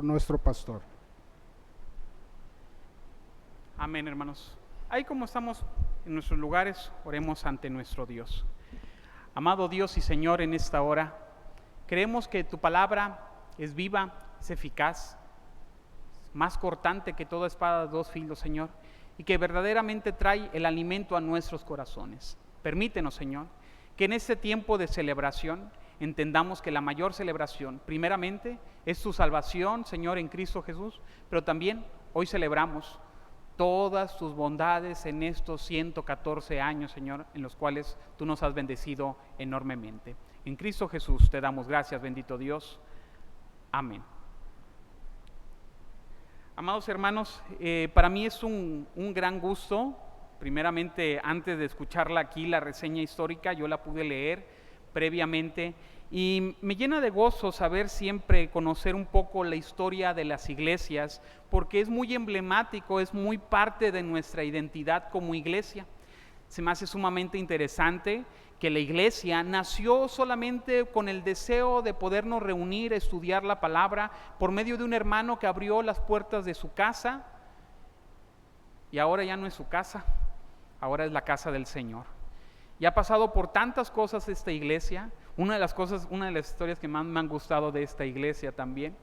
nuestro pastor. Amén, hermanos. Ahí como estamos en nuestros lugares, oremos ante nuestro Dios. Amado Dios y Señor, en esta hora, creemos que tu palabra es viva, es eficaz, más cortante que toda espada de dos filos, Señor, y que verdaderamente trae el alimento a nuestros corazones. Permítenos, Señor, que en este tiempo de celebración entendamos que la mayor celebración, primeramente, es tu salvación, Señor, en Cristo Jesús, pero también hoy celebramos todas tus bondades en estos 114 años, Señor, en los cuales tú nos has bendecido enormemente. En Cristo Jesús te damos gracias, bendito Dios. Amén. Amados hermanos, para mí es un gran gusto. Primeramente, antes de escucharla aquí, la reseña histórica, yo la pude leer previamente y me llena de gozo saber siempre, conocer un poco la historia de las iglesias, porque es muy emblemático, es muy parte de nuestra identidad como iglesia. Se me hace sumamente interesante que la iglesia nació solamente con el deseo de podernos reunir, estudiar la palabra, por medio de un hermano que abrió las puertas de su casa, y ahora ya no es su casa, ahora es la casa del Señor. Y ha pasado por tantas cosas esta iglesia. Una de las historias que más me han gustado de esta iglesia también,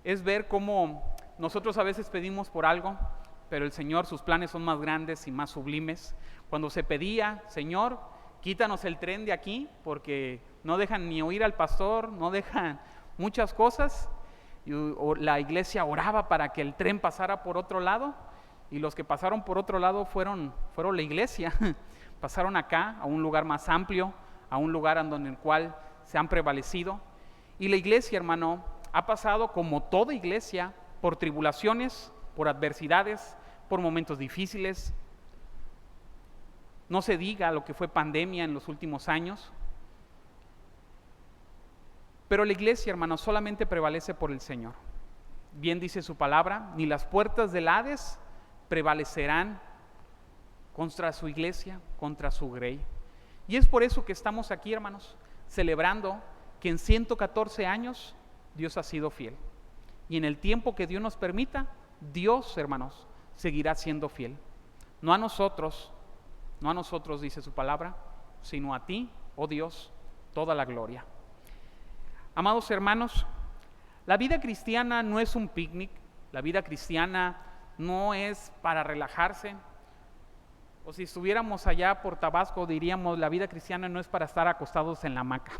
es ver cómo nosotros a veces pedimos por algo, pero el Señor, sus planes son más grandes y más sublimes. Cuando se pedía, Señor, quítanos el tren de aquí, porque no dejan ni oír al pastor, no dejan muchas cosas, o la iglesia oraba para que el tren pasara por otro lado, y los que pasaron por otro lado fueron la iglesia. Pasaron acá a un lugar más amplio, a un lugar en el cual se han prevalecido. Y la iglesia, hermano, ha pasado, como toda iglesia, por tribulaciones, por adversidades, por momentos difíciles. No se diga lo que fue pandemia en los últimos años. Pero la iglesia, hermano, solamente prevalece por el Señor. Bien dice su palabra, ni las puertas del Hades prevalecerán contra su iglesia, contra su grey. Y es por eso que estamos aquí, hermanos, celebrando que en 114 años Dios ha sido fiel. Y en el tiempo que Dios nos permita, Dios, hermanos, seguirá siendo fiel. No a nosotros, dice su palabra, sino a ti, oh Dios, toda la gloria. Amados hermanos, la vida cristiana no es un picnic, la vida cristiana no es para relajarse. O si estuviéramos allá por Tabasco, diríamos, la vida cristiana no es para estar acostados en la hamaca.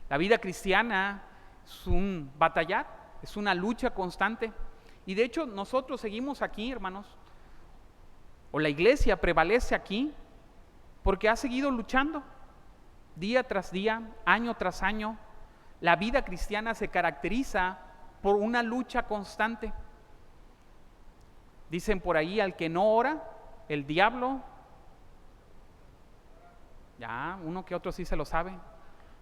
La vida cristiana es un batallar, es una lucha constante. Y de hecho nosotros seguimos aquí, hermanos, o la iglesia prevalece aquí porque ha seguido luchando día tras día, año tras año. La vida cristiana se caracteriza por una lucha constante. Dicen por ahí, al que no ora, el diablo, ya uno que otro sí se lo sabe.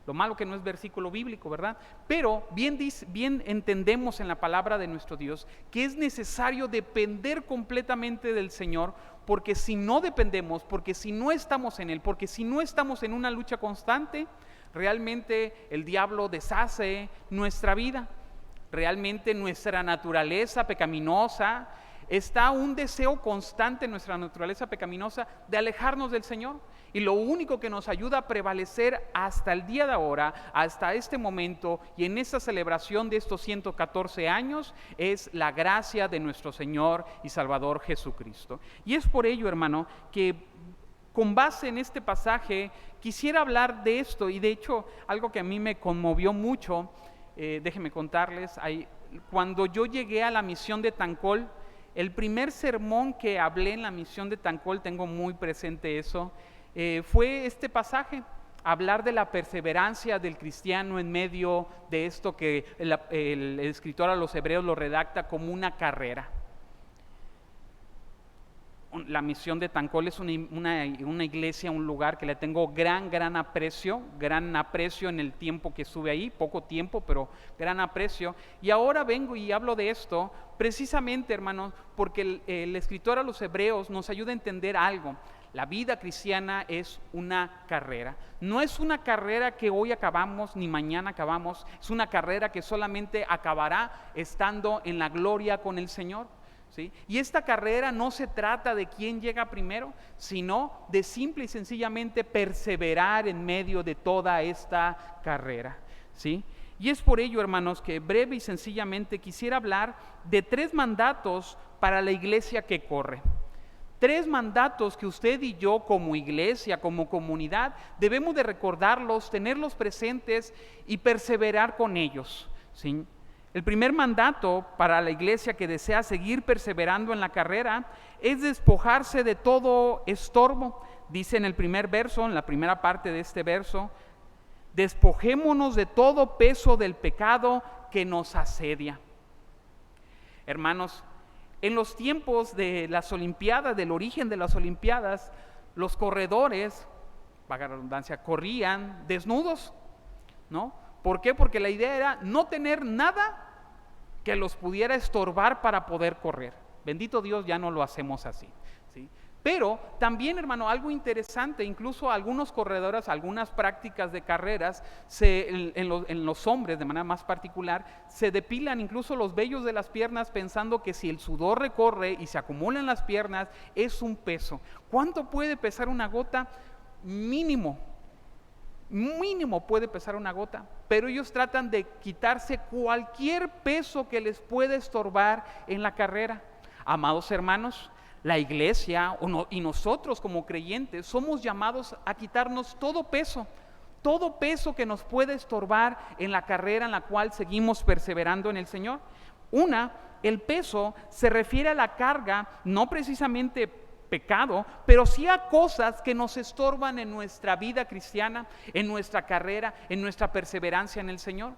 Lo malo que no es versículo bíblico, ¿verdad? Pero bien entendemos en la palabra de nuestro Dios que es necesario depender completamente del Señor, porque si no dependemos, porque si no estamos en Él, porque si no estamos en una lucha constante, realmente el diablo deshace nuestra vida. Realmente nuestra naturaleza pecaminosa, está un deseo constante en nuestra naturaleza pecaminosa de alejarnos del Señor. Y lo único que nos ayuda a prevalecer hasta el día de ahora, hasta este momento y en esta celebración de estos 114 años, es la gracia de nuestro Señor y Salvador Jesucristo. Y es por ello, hermano, que con base en este pasaje quisiera hablar de esto. Y de hecho, algo que a mí me conmovió mucho, déjenme contarles, cuando yo llegué a la misión de Tancol, el primer sermón que hablé en la misión de Tancol, tengo muy presente eso, fue este pasaje, hablar de la perseverancia del cristiano en medio de esto que el escritor a los hebreos lo redacta como una carrera. La misión de Tancol es una iglesia, un lugar que le tengo gran aprecio en el tiempo que estuve ahí, poco tiempo, pero gran aprecio. Y ahora vengo y hablo de esto precisamente, hermanos, porque el escritor a los hebreos nos ayuda a entender algo. La vida cristiana es una carrera. No es una carrera que hoy acabamos ni mañana acabamos. Es una carrera que solamente acabará estando en la gloria con el Señor. ¿Sí? Y esta carrera no se trata de quién llega primero, sino de simple y sencillamente perseverar en medio de toda esta carrera. ¿Sí? Y es por ello, hermanos, que breve y sencillamente quisiera hablar de 3 mandatos para la iglesia que corre. 3 mandatos que usted y yo como iglesia, como comunidad, debemos de recordarlos, tenerlos presentes y perseverar con ellos. ¿Sí? El primer mandato para la iglesia que desea seguir perseverando en la carrera es despojarse de todo estorbo. Dice en el primer verso, en la primera parte de este verso, despojémonos de todo peso del pecado que nos asedia. Hermanos, en los tiempos de las Olimpiadas, del origen de las Olimpiadas, los corredores, valga la redundancia, corrían desnudos, ¿no? ¿Por qué? Porque la idea era no tener nada que los pudiera estorbar para poder correr. Bendito Dios, ya no lo hacemos así, ¿sí? Pero también, hermano, algo interesante, incluso algunos corredores, algunas prácticas de carreras, en los hombres de manera más particular, se depilan incluso los vellos de las piernas pensando que si el sudor recorre y se acumula en las piernas, es un peso. ¿Cuánto puede pesar una gota? Mínimo puede pesar una gota, pero ellos tratan de quitarse cualquier peso que les pueda estorbar en la carrera. Amados hermanos, la iglesia y nosotros como creyentes somos llamados a quitarnos todo peso que nos puede estorbar en la carrera en la cual seguimos perseverando en el Señor. El peso se refiere a la carga, no precisamente pecado, pero sí a cosas que nos estorban en nuestra vida cristiana, en nuestra carrera, en nuestra perseverancia en el Señor.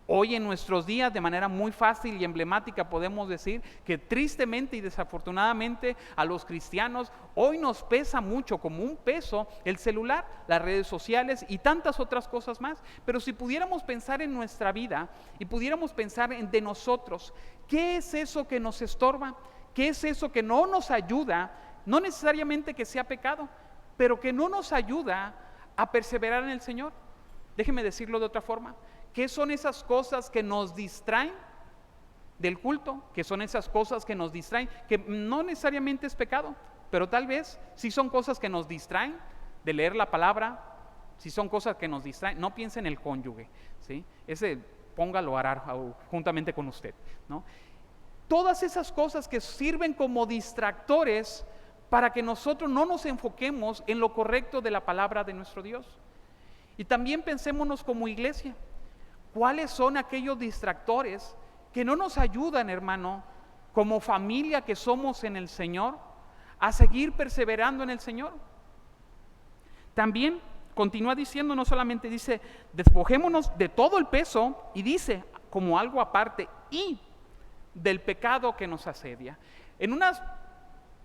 Hoy en nuestros días, de manera muy fácil y emblemática, podemos decir que tristemente y desafortunadamente a los cristianos hoy nos pesa mucho, como un peso, el celular, las redes sociales y tantas otras cosas más. Pero si pudiéramos pensar en nuestra vida y pudiéramos pensar de nosotros, ¿qué es eso que nos estorba? ¿Qué es eso que no nos ayuda? No necesariamente que sea pecado, pero que no nos ayuda a perseverar en el Señor. Déjeme decirlo de otra forma. ¿Qué son esas cosas que nos distraen del culto? ¿Qué son esas cosas que nos distraen? Que no necesariamente es pecado, pero tal vez sí son cosas que nos distraen de leer la palabra, si son cosas que nos distraen. No piense en el cónyuge, ¿sí? Ese póngalo a orar juntamente con usted, ¿no? Todas esas cosas que sirven como distractores para que nosotros no nos enfoquemos en lo correcto de la palabra de nuestro Dios. Y también pensémonos como iglesia. ¿Cuáles son aquellos distractores que no nos ayudan, hermano, como familia que somos en el Señor, a seguir perseverando en el Señor? También continúa diciendo, no solamente dice, despojémonos de todo el peso, y dice, como algo aparte, y del pecado que nos asedia. En una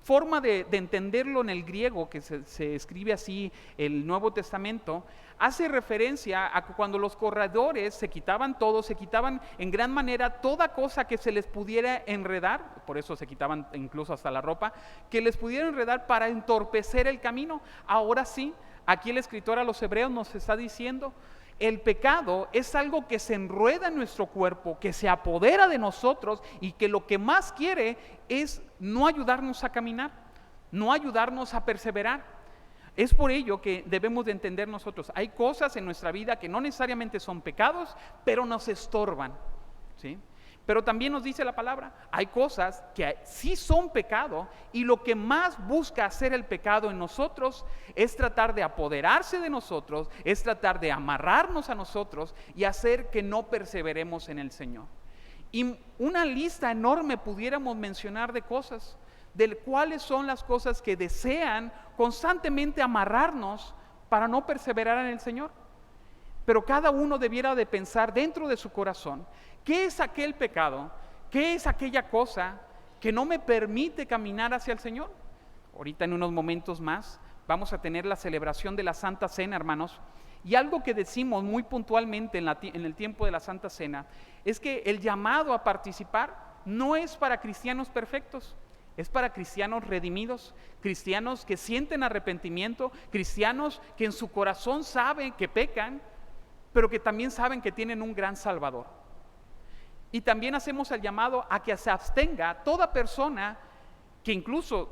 forma de entenderlo en el griego, que se escribe así el Nuevo Testamento, hace referencia a que cuando los corredores se quitaban todo, se quitaban en gran manera toda cosa que se les pudiera enredar, por eso se quitaban incluso hasta la ropa, que les pudiera enredar para entorpecer el camino. Ahora sí, aquí el escritor a los hebreos nos está diciendo, el pecado es algo que se enrueda en nuestro cuerpo, que se apodera de nosotros y que lo que más quiere es no ayudarnos a caminar, no ayudarnos a perseverar. Es por ello que debemos de entender nosotros, hay cosas en nuestra vida que no necesariamente son pecados, pero nos estorban, ¿sí? Pero también nos dice la palabra, hay cosas que sí son pecado y lo que más busca hacer el pecado en nosotros es tratar de apoderarse de nosotros, es tratar de amarrarnos a nosotros y hacer que no perseveremos en el Señor. Y una lista enorme pudiéramos mencionar de cosas, de cuáles son las cosas que desean constantemente amarrarnos para no perseverar en el Señor. Pero cada uno debiera de pensar dentro de su corazón, ¿qué es aquel pecado? ¿Qué es aquella cosa que no me permite caminar hacia el Señor? Ahorita en unos momentos más vamos a tener la celebración de la Santa Cena, hermanos. Y algo que decimos muy puntualmente en el tiempo de la Santa Cena es que el llamado a participar no es para cristianos perfectos. es para cristianos redimidos, cristianos que sienten arrepentimiento, cristianos que en su corazón saben que pecan, pero que también saben que tienen un gran Salvador. Y también hacemos el llamado a que se abstenga toda persona que incluso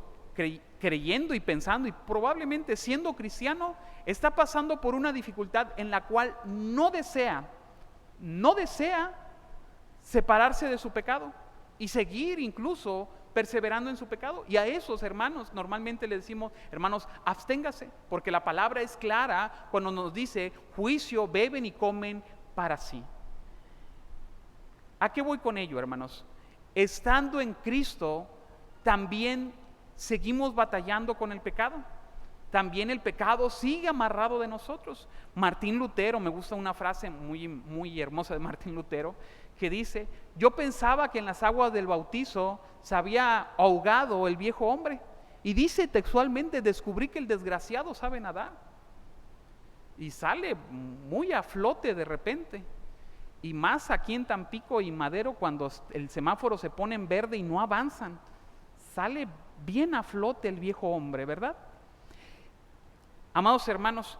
creyendo y pensando y probablemente siendo cristiano, está pasando por una dificultad en la cual no desea separarse de su pecado y seguir incluso perseverando en su pecado. Y a esos hermanos normalmente les decimos: hermanos, absténgase, porque la palabra es clara cuando nos dice: juicio beben y comen para sí. ¿A qué voy con ello, hermanos? Estando en Cristo, también seguimos batallando con el pecado. También el pecado sigue amarrado de nosotros. Martín Lutero, me gusta una frase muy hermosa de Martín Lutero, que dice: yo pensaba que en las aguas del bautizo se había ahogado el viejo hombre, y dice textualmente: descubrí que el desgraciado sabe nadar, y sale muy a flote de repente. Y más aquí en Tampico y Madero, cuando el semáforo se pone en verde y no avanzan, sale bien a flote el viejo hombre, ¿verdad? Amados hermanos,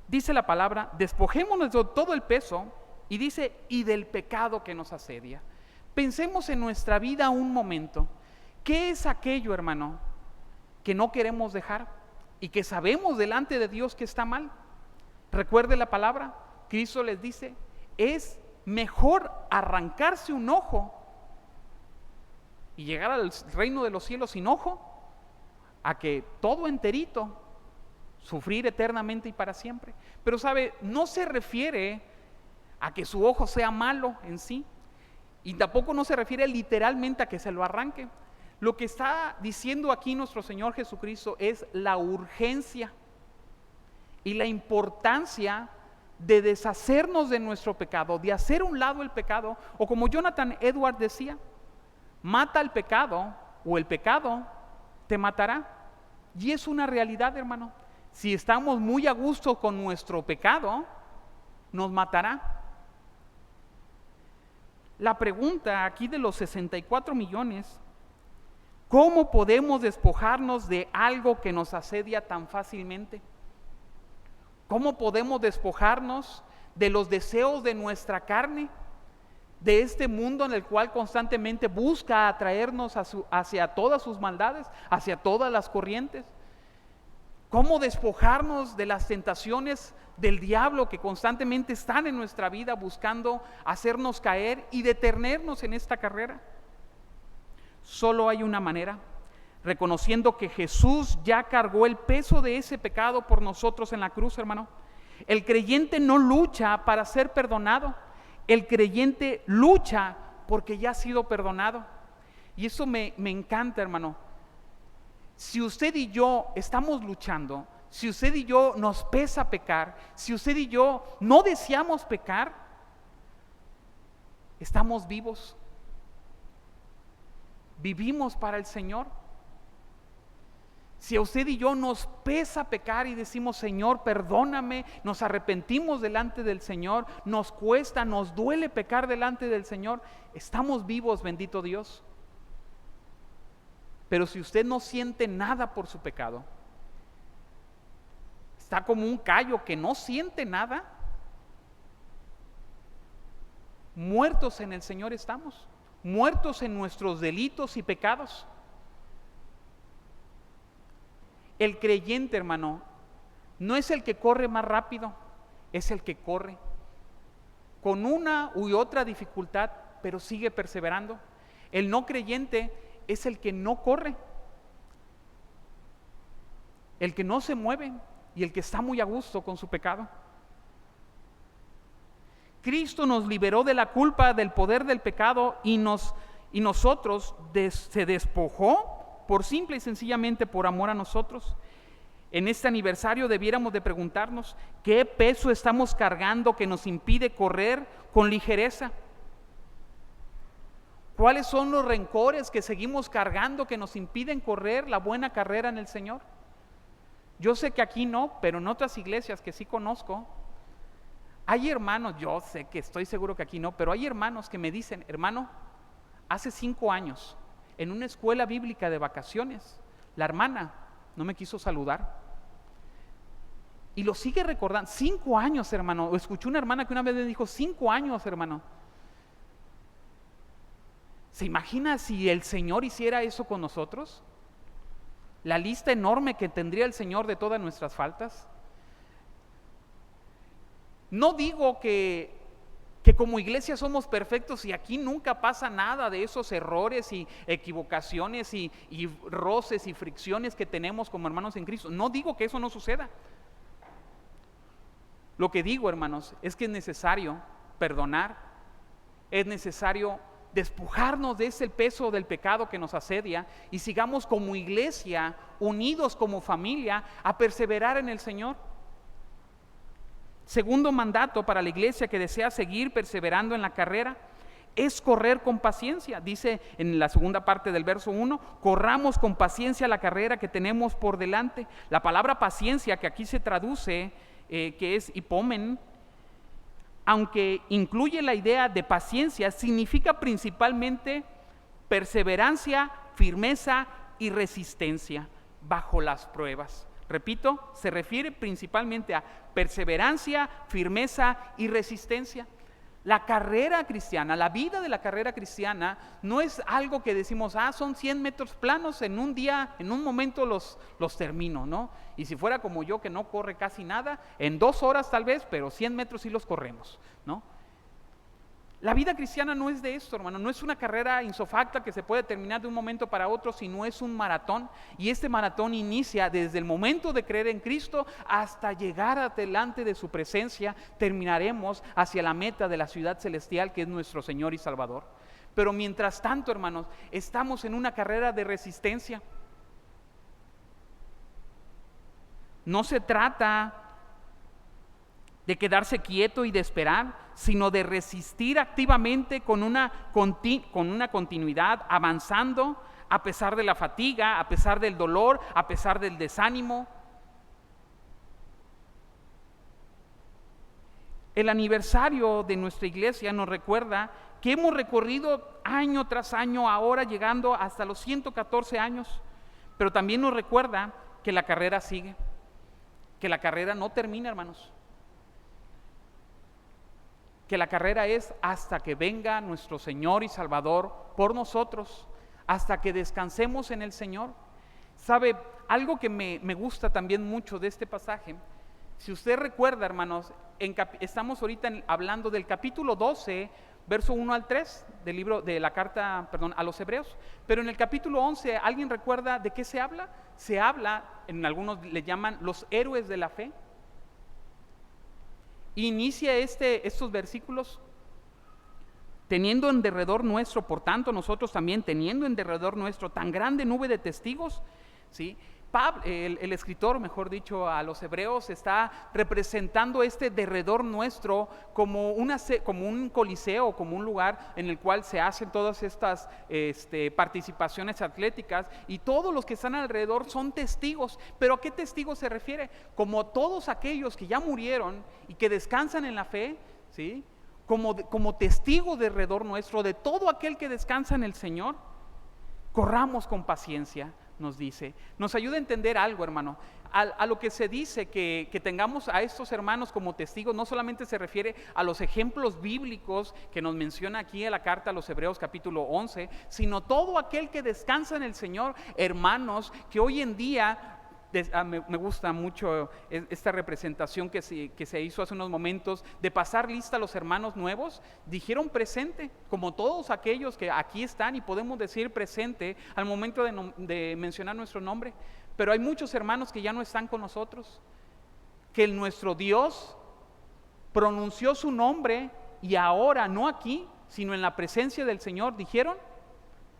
dice la palabra: despojémonos de todo el peso, y dice: y del pecado que nos asedia. Pensemos en nuestra vida un momento. ¿Qué es aquello, hermano, que no queremos dejar y que sabemos delante de Dios que está mal? Recuerde la palabra. Cristo les dice: es mejor arrancarse un ojo y llegar al reino de los cielos sin ojo, a que todo enterito sufrir eternamente y para siempre. Pero sabe, no se refiere a que su ojo sea malo en sí, y tampoco no se refiere literalmente a que se lo arranque. Lo que está diciendo aquí nuestro Señor Jesucristo es la urgencia y la importancia de deshacernos de nuestro pecado, de hacer un lado el pecado, o como Jonathan Edwards decía: mata el pecado o el pecado te matará. Y es una realidad, hermano. Si estamos muy a gusto con nuestro pecado, nos matará. La pregunta aquí de los 64 millones, ¿cómo podemos despojarnos de algo que nos asedia tan fácilmente? ¿Cómo podemos despojarnos de los deseos de nuestra carne, de este mundo en el cual constantemente busca atraernos hacia todas sus maldades, hacia todas las corrientes? ¿Cómo despojarnos de las tentaciones del diablo que constantemente están en nuestra vida buscando hacernos caer y detenernos en esta carrera? Solo hay una manera: reconociendo que Jesús ya cargó el peso de ese pecado por nosotros en la cruz, hermano. El creyente no lucha para ser perdonado, el creyente lucha porque ya ha sido perdonado. Y eso me encanta, hermano. Si usted y yo estamos luchando, si usted y yo nos pesa pecar, si usted y yo no deseamos pecar, estamos vivos. Vivimos para el Señor. Si a usted y yo nos pesa pecar y decimos: Señor, perdóname, nos arrepentimos delante del Señor, nos cuesta, nos duele pecar delante del Señor, estamos vivos, bendito Dios. Pero si usted no siente nada por su pecado, está como un callo que no siente nada, muertos en el Señor estamos, muertos en nuestros delitos y pecados. El creyente, hermano, no es el que corre más rápido, es el que corre con una u otra dificultad, pero sigue perseverando. El no creyente es el que no corre, el que no se mueve y el que está muy a gusto con su pecado. Cristo nos liberó de la culpa, del poder del pecado, y nosotros se despojó por simple y sencillamente por amor a nosotros. En este aniversario debiéramos de preguntarnos: ¿qué peso estamos cargando que nos impide correr con ligereza? ¿Cuáles son los rencores que seguimos cargando que nos impiden correr la buena carrera en el Señor? Yo sé que aquí no, pero en otras iglesias que sí conozco, hay hermanos, yo sé que estoy seguro que aquí no, pero hay hermanos que me dicen: hermano, hace 5 años en una escuela bíblica de vacaciones. La hermana no me quiso saludar. Y lo sigue recordando. 5 años, hermano. Escuché una hermana que una vez me dijo, 5 años, hermano. ¿Se imagina si el Señor hiciera eso con nosotros? La lista enorme que tendría el Señor de todas nuestras faltas. No digo que como iglesia somos perfectos y aquí nunca pasa nada de esos errores y equivocaciones y roces y fricciones que tenemos como hermanos en Cristo. No digo que eso no suceda. Lo que digo, hermanos, es que es necesario perdonar, es necesario despojarnos de ese peso del pecado que nos asedia y sigamos como iglesia, unidos como familia, a perseverar en el Señor. Segundo mandato para la iglesia que desea seguir perseverando en la carrera es correr con paciencia. Dice en la segunda parte del verso 1, corramos con paciencia la carrera que tenemos por delante. La palabra paciencia, que aquí se traduce, que es hipomen, aunque incluye la idea de paciencia, significa principalmente perseverancia, firmeza y resistencia bajo las pruebas. Repito, se refiere principalmente a perseverancia, firmeza y resistencia. La carrera cristiana, la vida de la carrera cristiana no es algo que decimos, son 100 metros planos, en un día, en un momento los termino, ¿no? Y si fuera como yo, que no corre casi nada, en 2 horas tal vez, pero 100 metros sí los corremos, ¿no? La vida cristiana no es de esto, hermano, no es una carrera insofacta que se puede terminar de un momento para otro, sino es un maratón, y este maratón inicia desde el momento de creer en Cristo hasta llegar adelante de su presencia. Terminaremos hacia la meta de la ciudad celestial, que es nuestro Señor y Salvador. Pero mientras tanto, hermanos, estamos en una carrera de resistencia. No se trata de quedarse quieto y de esperar, sino de resistir activamente con una continuidad, avanzando a pesar de la fatiga, a pesar del dolor, a pesar del desánimo. El aniversario de nuestra iglesia nos recuerda que hemos recorrido año tras año, ahora llegando hasta los 114 años, pero también nos recuerda que la carrera sigue, que la carrera no termina, hermanos. Que la carrera es hasta que venga nuestro Señor y Salvador por nosotros, hasta que descansemos en el Señor. ¿Sabe? Algo que me gusta también mucho de este pasaje, si usted recuerda, hermanos, estamos ahorita hablando del capítulo 12, verso 1 al 3 del libro de la carta, a los Hebreos, pero en el capítulo 11, ¿alguien recuerda de qué se habla? Se habla, en algunos le llaman los héroes de la fe. Inicia estos versículos: teniendo en derredor nuestro, por tanto nosotros también teniendo en derredor nuestro tan grande nube de testigos, ¿sí? Pablo, el escritor, mejor dicho, a los hebreos, está representando este derredor nuestro como un coliseo, como un lugar en el cual se hacen todas estas participaciones atléticas, y todos los que están alrededor son testigos. ¿Pero a qué testigos se refiere? Como todos aquellos que ya murieron y que descansan en la fe, ¿sí? Como testigo de alrededor nuestro, de todo aquel que descansa en el Señor. Corramos con paciencia, nos dice. Nos ayuda a entender algo, hermano. A lo que se dice que tengamos a estos hermanos como testigos, no solamente se refiere a los ejemplos bíblicos que nos menciona aquí en la carta a los Hebreos capítulo 11, sino todo aquel que descansa en el Señor, hermanos, que hoy en día... Me gusta mucho esta representación que se hizo hace unos momentos, de pasar lista a los hermanos nuevos. Dijeron presente, como todos aquellos que aquí están, y podemos decir presente al momento de mencionar nuestro nombre. Pero hay muchos hermanos que ya no están con nosotros, que nuestro Dios pronunció su nombre, y ahora no aquí, sino en la presencia del Señor, dijeron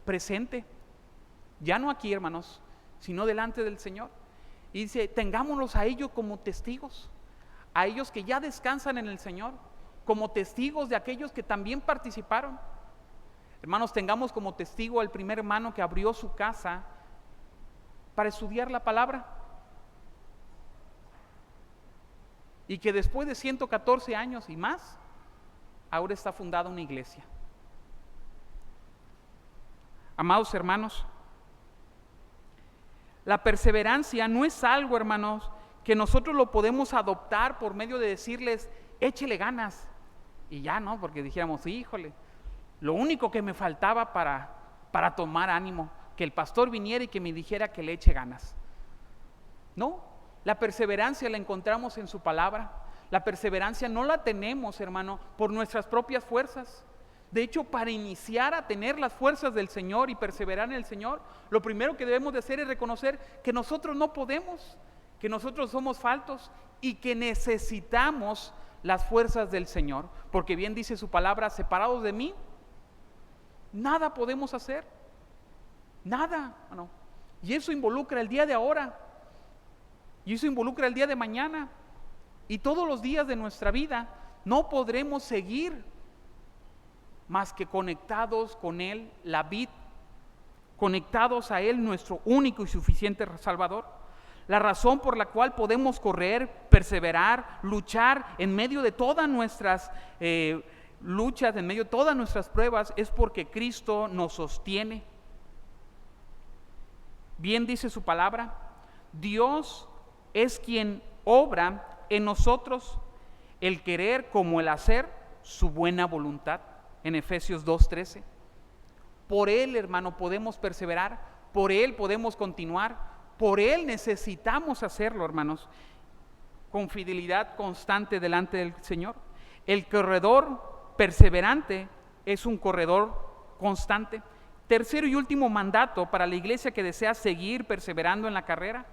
presente. Ya no aquí, hermanos, sino delante del Señor. Y dice, tengámoslos a ellos como testigos, a ellos que ya descansan en el Señor, como testigos de aquellos que también participaron. Hermanos, tengamos como testigo al primer hermano que abrió su casa para estudiar la palabra, y que después de 114 años y más, ahora está fundada una iglesia. Amados hermanos, la perseverancia no es algo, hermanos, que nosotros lo podemos adoptar por medio de decirles, échele ganas. Y ya, ¿no? Porque dijéramos, híjole, lo único que me faltaba para tomar ánimo, que el pastor viniera y que me dijera que le eche ganas. No, la perseverancia la encontramos en su palabra. La perseverancia no la tenemos, hermano, por nuestras propias fuerzas. De hecho, para iniciar a tener las fuerzas del Señor y perseverar en el Señor, lo primero que debemos de hacer es reconocer que nosotros no podemos, que nosotros somos faltos y que necesitamos las fuerzas del Señor. Porque bien dice su palabra, separados de mí, nada podemos hacer. Nada, ¿no? Y eso involucra el día de ahora. Y eso involucra el día de mañana. Y todos los días de nuestra vida no podremos seguir más que conectados con Él, la vid, conectados a Él, nuestro único y suficiente Salvador. La razón por la cual podemos correr, perseverar, luchar en medio de todas nuestras luchas, en medio de todas nuestras pruebas, es porque Cristo nos sostiene. Bien dice su palabra, Dios es quien obra en nosotros el querer como el hacer su buena voluntad. En Efesios 2:13. Por Él, hermano, podemos perseverar, por Él podemos continuar, por Él necesitamos hacerlo, hermanos, con fidelidad constante delante del Señor. El corredor perseverante es un corredor constante. Tercero y último mandato para la iglesia que desea seguir perseverando en la carrera.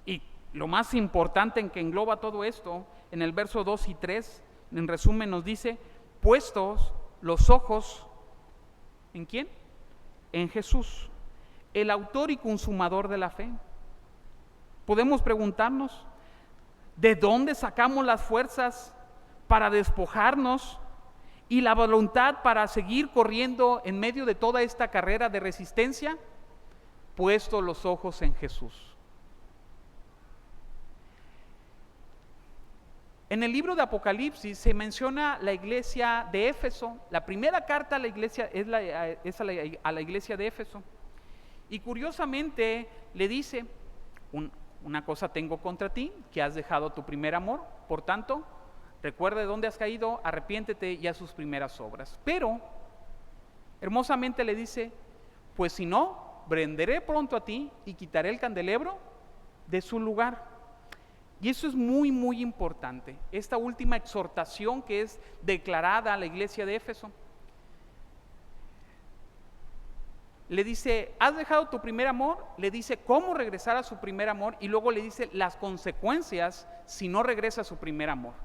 Y lo más importante en que engloba todo esto, en el verso 2 y 3, en resumen nos dice, puestos los ojos, ¿en quién? En Jesús, el autor y consumador de la fe. Podemos preguntarnos, ¿de dónde sacamos las fuerzas para despojarnos y la voluntad para seguir corriendo en medio de toda esta carrera de resistencia? Puestos los ojos en Jesús. En el libro de Apocalipsis se menciona la iglesia de Éfeso. La primera carta a la iglesia es a la iglesia de Éfeso. Y curiosamente le dice, una cosa tengo contra ti, que has dejado tu primer amor. Por tanto, recuerda de dónde has caído, arrepiéntete y haz sus primeras obras. Pero, hermosamente le dice, pues si no, vendré pronto a ti y quitaré el candelabro de su lugar. Y eso es muy, muy importante. Esta última exhortación que es declarada a la iglesia de Éfeso. Le dice, ¿has dejado tu primer amor? Le dice cómo regresar a su primer amor y luego le dice las consecuencias si no regresa a su primer amor.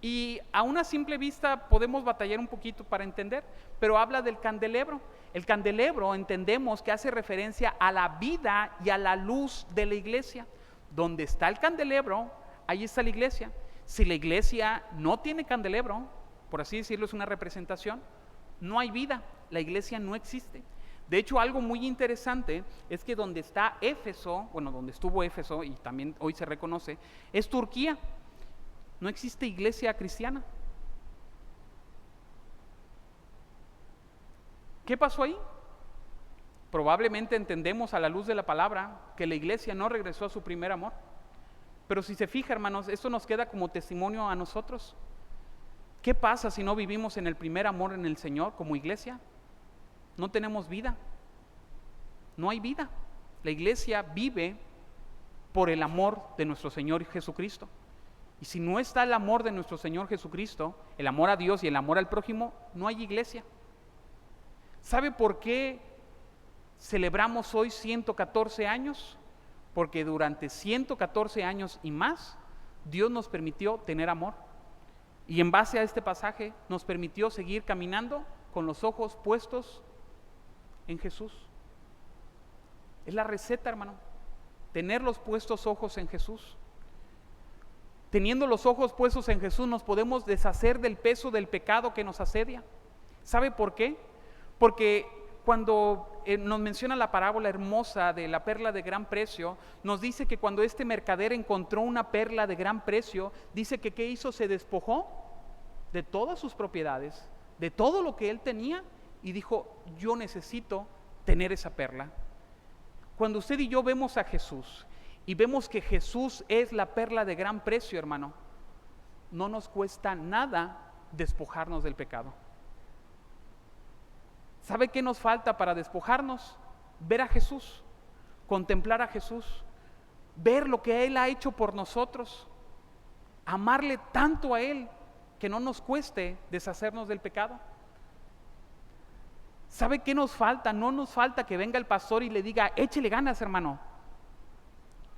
Y a una simple vista podemos batallar un poquito para entender, pero habla del candelabro. El candelabro entendemos que hace referencia a la vida y a la luz de la iglesia. Donde está el candelabro, ahí está la iglesia. Si la iglesia no tiene candelabro, por así decirlo, es una representación, no hay vida, la iglesia no existe. De hecho, algo muy interesante es que donde está Éfeso, bueno, donde estuvo Éfeso y también hoy se reconoce, es Turquía. No existe iglesia cristiana. ¿Qué pasó ahí? Probablemente entendemos a la luz de la palabra que la iglesia no regresó a su primer amor. Pero si se fija, hermanos, esto nos queda como testimonio a nosotros. ¿Qué pasa si no vivimos en el primer amor en el Señor como iglesia? No tenemos vida. No hay vida. La iglesia vive por el amor de nuestro Señor Jesucristo. Y si no está el amor de nuestro Señor Jesucristo, el amor a Dios y el amor al prójimo, no hay iglesia. ¿Sabe por qué celebramos hoy 114 años? Porque durante 114 años y más, Dios nos permitió tener amor. Y en base a este pasaje, nos permitió seguir caminando con los ojos puestos en Jesús. Es la receta, hermano. Tener los puestos ojos en Jesús. Teniendo los ojos puestos en Jesús, nos podemos deshacer del peso del pecado que nos asedia. ¿Sabe por qué? Porque cuando nos menciona la parábola hermosa de la perla de gran precio, nos dice que cuando este mercader encontró una perla de gran precio, dice que ¿qué hizo? Se despojó de todas sus propiedades, de todo lo que él tenía, y dijo, yo necesito tener esa perla. Cuando usted y yo vemos a Jesús y vemos que Jesús es la perla de gran precio, hermano, no nos cuesta nada despojarnos del pecado. ¿Sabe qué nos falta para despojarnos? Ver a Jesús, contemplar a Jesús, ver lo que Él ha hecho por nosotros, amarle tanto a Él que no nos cueste deshacernos del pecado. ¿Sabe qué nos falta? No nos falta que venga el pastor y le diga, échele ganas, hermano.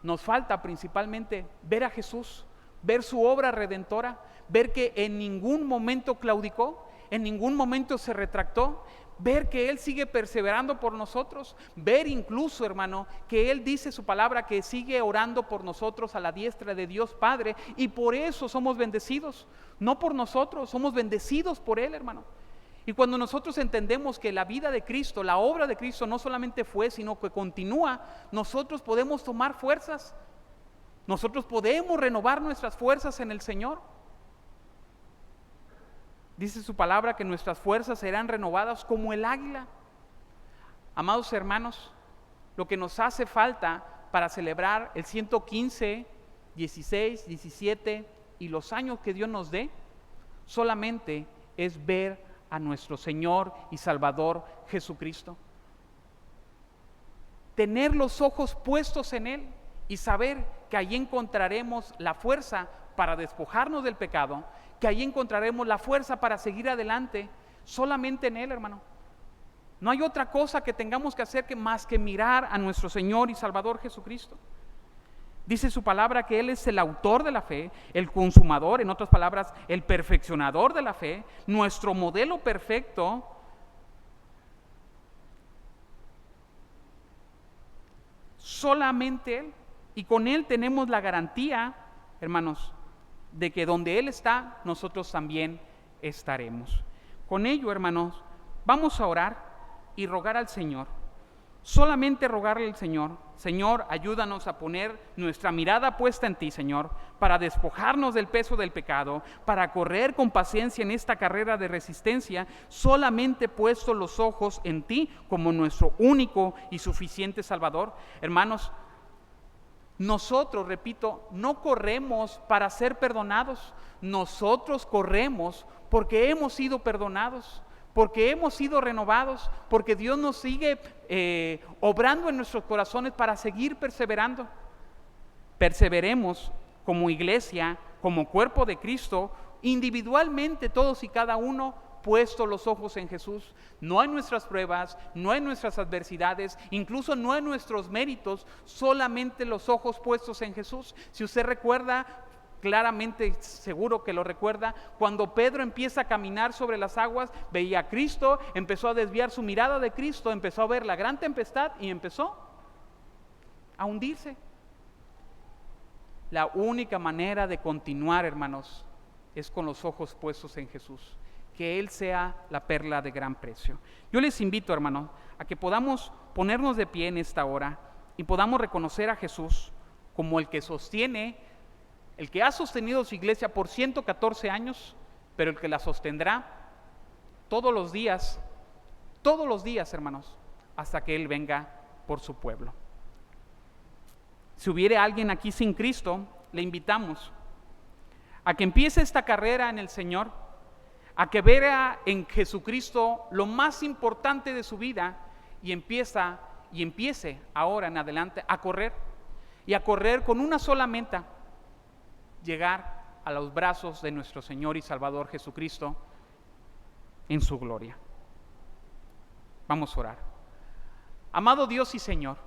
Nos falta principalmente ver a Jesús, ver su obra redentora, ver que en ningún momento claudicó, en ningún momento se retractó, ver que Él sigue perseverando por nosotros, ver incluso, hermano, que Él dice su palabra que sigue orando por nosotros a la diestra de Dios Padre, y por eso somos bendecidos, no por nosotros, somos bendecidos por Él, hermano. Y cuando nosotros entendemos que la vida de Cristo, la obra de Cristo no solamente fue, sino que continúa, nosotros podemos tomar fuerzas, nosotros podemos renovar nuestras fuerzas en el Señor. Dice su palabra que nuestras fuerzas serán renovadas como el águila. Amados hermanos, lo que nos hace falta para celebrar el 115, 16, 17 y los años que Dios nos dé, solamente es ver a nuestro Señor y Salvador Jesucristo. Tener los ojos puestos en Él y saber que allí encontraremos la fuerza para despojarnos del pecado, que allí encontraremos la fuerza para seguir adelante, solamente en Él, hermano. No hay otra cosa que tengamos que hacer más que mirar a nuestro Señor y Salvador Jesucristo. Dice su palabra que Él es el autor de la fe, el consumador, en otras palabras, el perfeccionador de la fe, nuestro modelo perfecto. Solamente Él, y con Él tenemos la garantía, hermanos, de que donde Él está, nosotros también estaremos. Con ello, hermanos, vamos a orar y rogar al Señor. Solamente rogarle al Señor, Señor, ayúdanos a poner nuestra mirada puesta en ti, Señor, para despojarnos del peso del pecado, para correr con paciencia en esta carrera de resistencia, solamente puesto los ojos en ti como nuestro único y suficiente Salvador. Hermanos, nosotros, repito, no corremos para ser perdonados, nosotros corremos porque hemos sido perdonados, porque hemos sido renovados, porque Dios nos sigue obrando en nuestros corazones para seguir perseverando. Perseveremos como iglesia, como cuerpo de Cristo, individualmente todos y cada uno, puesto los ojos en Jesús, no en nuestras pruebas, no en nuestras adversidades, incluso no en nuestros méritos, solamente los ojos puestos en Jesús. Si usted recuerda, claramente, seguro que lo recuerda, cuando Pedro empieza a caminar sobre las aguas, veía a Cristo, empezó a desviar su mirada de Cristo, empezó a ver la gran tempestad y empezó a hundirse. La única manera de continuar, hermanos, es con los ojos puestos en Jesús, que Él sea la perla de gran precio. Yo les invito, hermanos, a que podamos ponernos de pie en esta hora y podamos reconocer a Jesús como el que sostiene, el que ha sostenido su iglesia por 114 años, pero el que la sostendrá todos los días, hermanos, hasta que Él venga por su pueblo. Si hubiera alguien aquí sin Cristo, le invitamos a que empiece esta carrera en el Señor, a que vea en Jesucristo lo más importante de su vida y empiece ahora en adelante a correr con una sola meta: llegar a los brazos de nuestro Señor y Salvador Jesucristo en su gloria. Vamos a orar. Amado Dios y Señor,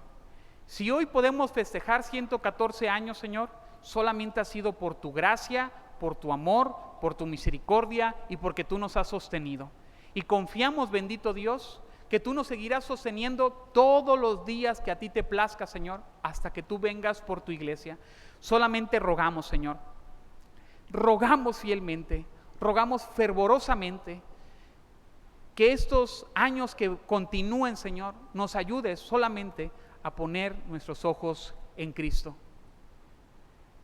si hoy podemos festejar 114 años, Señor, solamente ha sido por tu gracia, por tu amor, por tu misericordia y porque tú nos has sostenido. Y confiamos, bendito Dios, que tú nos seguirás sosteniendo todos los días que a ti te plazca, Señor, hasta que tú vengas por tu iglesia. Solamente rogamos, Señor, rogamos fielmente, rogamos fervorosamente que estos años que continúen, Señor, nos ayudes solamente a poner nuestros ojos en Cristo.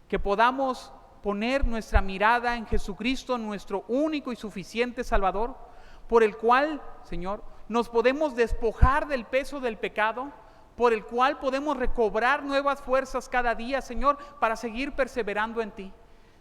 Que podamos poner nuestra mirada en Jesucristo, nuestro único y suficiente Salvador, por el cual, Señor, nos podemos despojar del peso del pecado, por el cual podemos recobrar nuevas fuerzas cada día, Señor, para seguir perseverando en ti.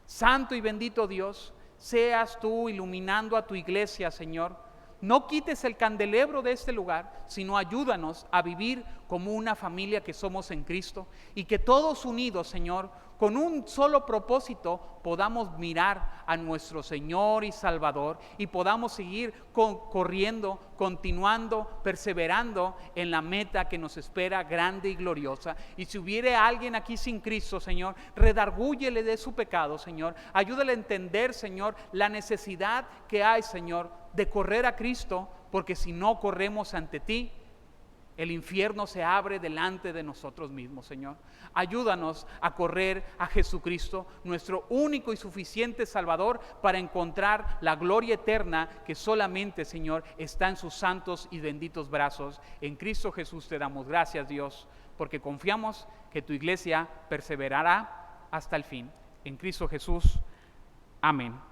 Santo y bendito Dios, seas tú iluminando a tu iglesia, Señor. No quites el candelabro de este lugar, sino ayúdanos a vivir como una familia que somos en Cristo, y que todos unidos, Señor, con un solo propósito, podamos mirar a nuestro Señor y Salvador y podamos seguir corriendo, continuando, perseverando en la meta que nos espera grande y gloriosa. Y si hubiere alguien aquí sin Cristo, Señor, redargúyele de su pecado, Señor. Ayúdale a entender, Señor, la necesidad que hay, Señor, de correr a Cristo, porque si no corremos ante ti, el infierno se abre delante de nosotros mismos, Señor. Ayúdanos a correr a Jesucristo, nuestro único y suficiente Salvador, para encontrar la gloria eterna que solamente, Señor, está en sus santos y benditos brazos. En Cristo Jesús te damos gracias, Dios, porque confiamos que tu iglesia perseverará hasta el fin. En Cristo Jesús, amén.